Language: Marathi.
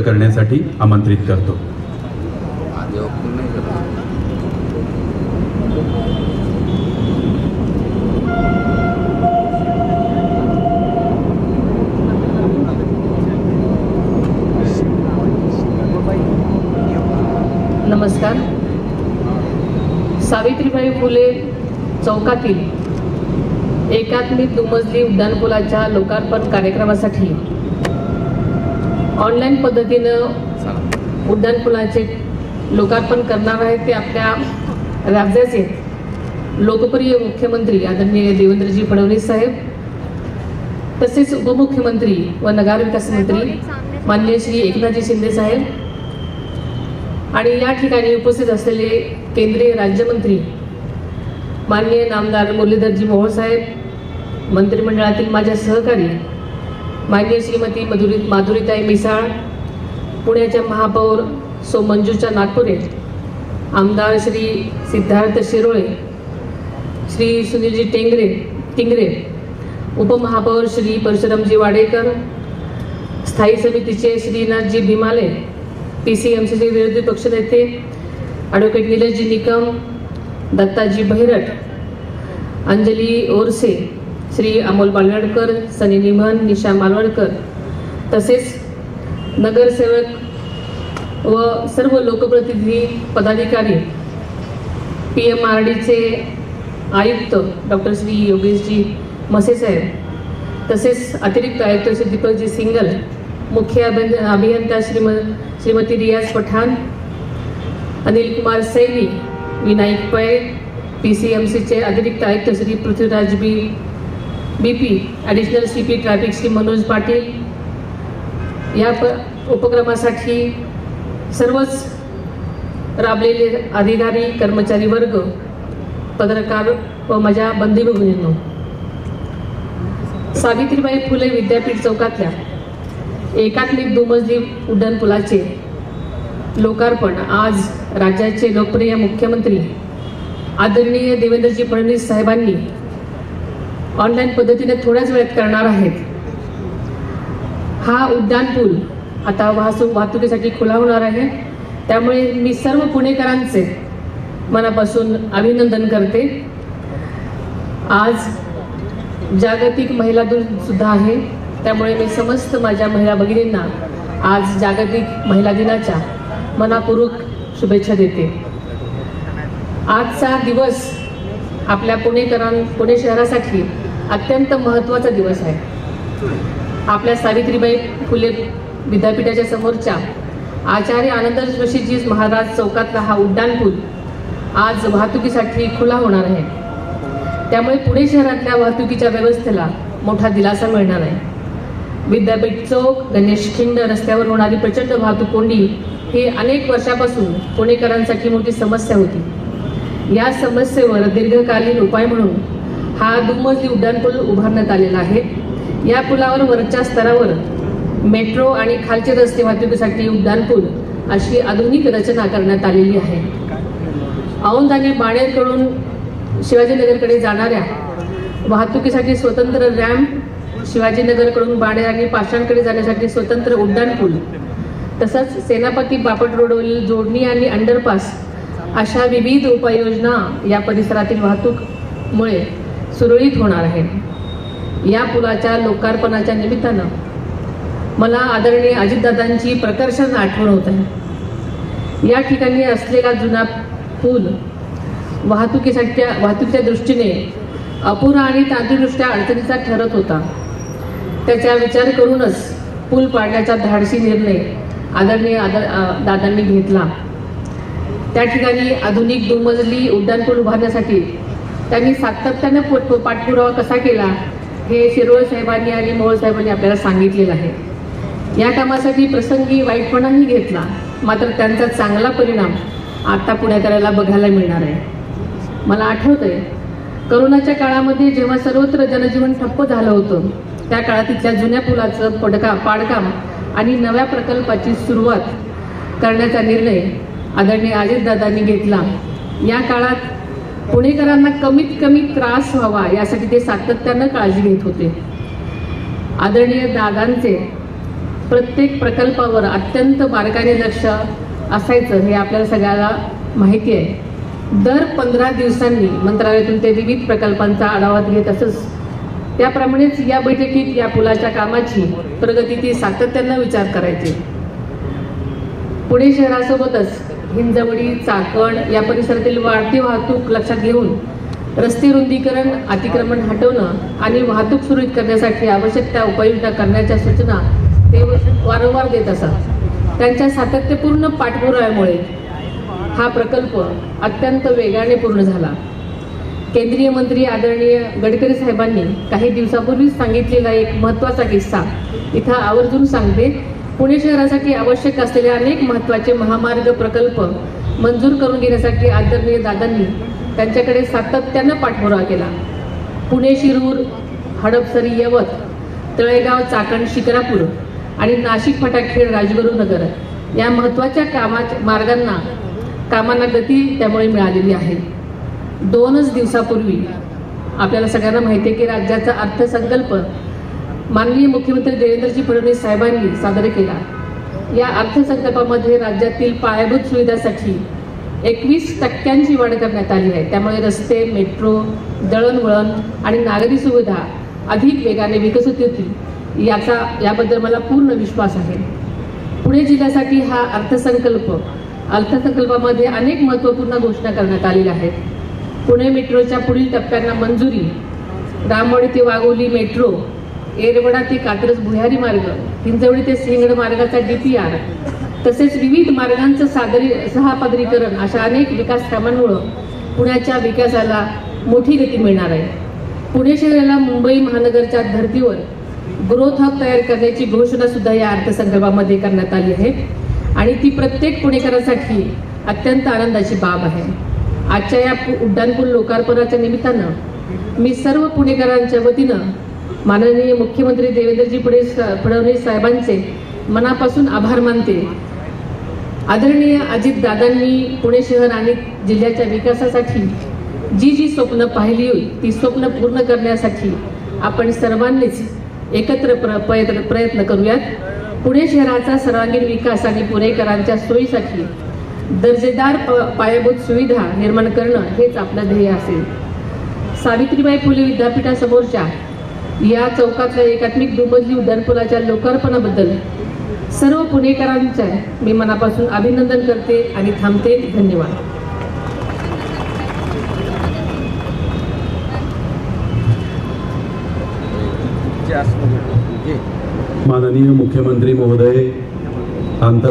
करण्यासाठी आमंत्रित करतो. नमस्कार. सावित्रीबाई फुले चौकातील एकात्मिक दुमजली उड्डाणपुलाच्या लोकार्पण कार्यक्रमासाठी ऑनलाईन पद्धतीनं उड्डाणपुलाचे लोकार्पण करणार आहेत ते आपल्या राज्याचे लोकप्रिय मुख्यमंत्री आदरणीय देवेंद्रजी फडणवीस साहेब, तसेच उपमुख्यमंत्री व नगरविकास मंत्री माननीय श्री एकनाथजी शिंदे साहेब आणि या ठिकाणी उपस्थित असलेले केंद्रीय राज्यमंत्री माननीय नामदार मुरलीधरजी मोहोळ साहेब, मंत्रिमंडळातील माझ्या सहकारी माननीय श्रीमती माधुरीताई मिसाळ, पुण्याच्या महापौर सौ मंजुषा नागपुरे, आमदार श्री सिद्धार्थ शिरोळे, श्री सुनीलजी टिंगरे, उपमहापौर श्री परशुरामजी वाडेकर, स्थायी समितीचे श्रीनाथजी भीमाले, PCMCचे विरोधी पक्षनेते ॲडव्होकेट निलेशजी निकम, दत्ताजी बहिरट, अंजली ओरसे, श्री अमोल बालवडकर, सनी निमन, निशा मालवडकर, तसेच नगरसेवक व सर्व लोकप्रतिनिधी पदाधिकारी, PMRDचे आयुक्त डॉक्टर श्री योगेशजी मसे साहेब, तसेच अतिरिक्त आयुक्त श्री दीपकजी सिंगल, मुख्य अभियंता श्रीमती रियाज पठाण, अनिल कुमार सैनी, विनायक पै, PCMCचे अतिरिक्त आयुक्त Shri Prithviraj BP, additional CP traffic Shri Manoj Patil, या उपक्रमासाठी सर्वच राबलेले अधिकारी, कर्मचारी वर्ग, पत्रकार व माझ्या बंधू भगिनींनो, सावित्रीबाई फुले विद्यापीठ चौकातल्या एकात्मिक दुमजली उड्डाणपुलाचे लोकार्पण आज राज्याचे लोकप्रिय मुख्यमंत्री आदरणीय देवेंद्रजी फडणवीस साहेबांनी ऑनलाईन पद्धतीने थोड्याच वेळात करणार आहेत. हा उड्डाणपूल आता वाहतुकीसाठी खुला होणार आहे, त्यामुळे मी सर्व पुणेकरांचे मनापासून अभिनंदन करते. आज जागतिक महिला दिन सुद्धा आहे, त्यामुळे मी समस्त माझ्या महिला भगिनींना आज जागतिक महिला दिनाच्या मनापूर्वक शुभेच्छा देते. आजचा दिवस आपल्या पुणे शहरासाठी अत्यंत महत्त्वाचा दिवस आहे. आपल्या सावित्रीबाई फुले विद्यापीठाच्या समोरच्या आचार्य आनंद जोशीजी महाराज चौकातला हा उड्डाणपूल आज वाहतुकीसाठी खुला होणार आहे. त्यामुळे पुणे शहरातल्या वाहतुकीच्या व्यवस्थेला मोठा दिलासा मिळणार आहे. विद्यापीठ चौक, गणेश खिंड रस्त्यावर होणारी प्रचंड वाहतूक कोंडी ही अनेक वर्षापासून पुणेकरांसाठी मोठी समस्या होती. या समस्येवर दीर्घकालीन उपाय म्हणून हा दुमजली उड्डाणपूल उभारण्यात आलेला आहे. या पुलावर वरच्या स्तरावर मेट्रो आणि खालचे रस्ते वाहतुकीसाठी उड्डाणपूल अशी आधुनिक रचना करण्यात आलेली आहे. औंध आणि बाणेरकडून शिवाजीनगरकडे जाणाऱ्या वाहतुकीसाठी स्वतंत्र रॅम्प, शिवाजीनगरकडून बाणेर आणि पाषाणकडे जाण्यासाठी स्वतंत्र उड्डाणपूल, तसंच सेनापती बापट रोडवरील जोडणी आणि अंडरपास अशा विविध उपाययोजना या परिसरातील वाहतूकमुळे सुरळीत होणार आहे. या पुलाच्या लोकार्पणाच्या निमित्तानं मला आदरणीय अजितदादांची प्रकर्षण आठवण होत आहे. या ठिकाणी असलेला जुना पूल वाहतुकीच्या दृष्टीने अपुरा आणि तांत्रिकदृष्ट्या अडचणीचा ठरत होता. त्याचा विचार करूनच पूल पाडण्याचा धाडसी निर्णय आदरणीय दादांनी घेतला. त्या ठिकाणी आधुनिक दुमजली उड्डाणपूल उभारण्यासाठी त्यांनी सातत्याने पाठपुरावा कसा केला हे शिरोळे साहेबांनी आणि मोहोळ साहेबांनी आपल्याला सांगितलेलं आहे. या कामासाठी प्रसंगी वाईटपणाही घेतला, मात्र त्यांचा चांगला परिणाम आता पुणेकराला बघायला मिळणार आहे. मला आठवतंय करोनाच्या काळामध्ये जेव्हा सर्वत्र जनजीवन ठप्प झालं होतं, त्या काळात तिथल्या जुन्या पुलाचं पाडकाम आणि नव्या प्रकल्पाची सुरुवात करण्याचा निर्णय आदरणीय अजितदादांनी घेतला. या काळात पुणेकरांना कमीत कमी त्रास व्हावा यासाठी ते सातत्यानं काळजी घेत होते. आदरणीय दादांचे प्रत्येक प्रकल्पावर अत्यंत बारकाईने लक्ष असायचं हे आपल्याला सगळ्याला माहिती आहे. दर 15 दिवसांनी मंत्रालयातून ते विविध प्रकल्पांचा आढावा घेत असत. त्याप्रमाणेच या बैठकीत या पुलाच्या कामाची प्रगतीची सातत्यानं विचार करायचे. पुणे शहरासोबतच हिंजवडी, चाकण या परिसरातील वाढती वाहतूक लक्षात घेऊन रस्ते रुंदीकरण, अतिक्रमण हटवणं आणि वाहतूक सुरळीत करण्यासाठी आवश्यक त्या उपाययोजना करण्याच्या सूचना ते वारंवार देत असतात. त्यांच्या सातत्यपूर्ण पाठपुराव्यामुळे हा प्रकल्प अत्यंत वेगाने पूर्ण झाला. केंद्रीय मंत्री आदरणीय गडकरी साहेबांनी काही दिवसापूर्वीच सांगितलेला एक महत्त्वाचा किस्सा इथं आवर्जून सांगते. पुणे शहरासाठी आवश्यक असलेले अनेक महत्त्वाचे महामार्ग प्रकल्प मंजूर करून घेण्यासाठी आदरणीय दादांनी त्यांच्याकडे सातत्यानं पाठपुरावा केला. पुणे शिरूर, हडपसरी यवत, तळेगाव चाकण शिक्रापूर आणि नाशिक फटाखेड राजगुरुनगर या महत्त्वाच्या कामांना गती त्यामुळे मिळालेली आहे. 2च दिवसापूर्वी आपल्याला सगळ्यांना माहिती आहे की राज्याचा अर्थसंकल्प माननीय मुख्यमंत्री देवेंद्रजी फडणवीस साहेबांनी सादर केला. या अर्थसंकल्पामध्ये राज्यातील पायाभूत सुविधांसाठी 21% वाढ करण्यात आली आहे. त्यामुळे रस्ते, मेट्रो, दळणवळण आणि नागरी सुविधा अधिक वेगाने विकसित होतील याबद्दल मला पूर्ण विश्वास आहे. पुणे जिल्ह्यासाठी हा अर्थसंकल्पामध्ये अनेक महत्त्वपूर्ण घोषणा करण्यात आलेल्या आहेत. पुणे मेट्रोच्या पुढील टप्प्यांना मंजुरी, रामवाडी ते वाघोली मेट्रो, येरवडा ते कात्रज भुयारी मार्ग, हिंजवडी ते सिंहगड मार्गाचा DPR, तसेच विविध मार्गांचं सहापदरीकरण अशा अनेक विकास कामांमुळं पुण्याच्या विकासाला मोठी गती मिळणार आहे. पुणे शहराला मुंबई महानगरच्या धर्तीवर ग्रोथ हब तयार करण्याची घोषणा सुद्धा या अर्थसंकल्पामध्ये करण्यात आली आहे आणि ती प्रत्येक पुणेकरांसाठी अत्यंत आनंदाची बाब आहे. आजच्या या उड्डाणपूल लोकार्पणाच्या निमित्तानं मी सर्व पुणेकरांच्या वतीनं माननीय मुख्यमंत्री देवेंद्रजी फडणवीस साहेबांचे मनापासून आभार मानते. आदरणीय अजितदादांनी पुणे शहर आणि जिल्ह्याच्या विकासासाठी जी स्वप्न पाहिली ती स्वप्न पूर्ण करण्यासाठी आपण सर्वांनीच एकत्र प्रयत्न करूयात. पुणे शहराचा सर्वांगीण विकास आणि पुणेकरांच्या सोयीसाठी दर्जेदार पायाभूत सुविधा निर्माण करणं हेच आपलं ध्येय असेल. सावित्रीबाई फुले विद्यापीठासमोरच्या या चौकातल्या एकात्मिक दुमजली उड्डाणपुलाच्या लोकार्पणाबद्दल सर्व पुणेकरांचं मी मनापासून अभिनंदन करते आणि थांबते. धन्यवाद. माननीय मुख्यमंत्री महोदय, आंतर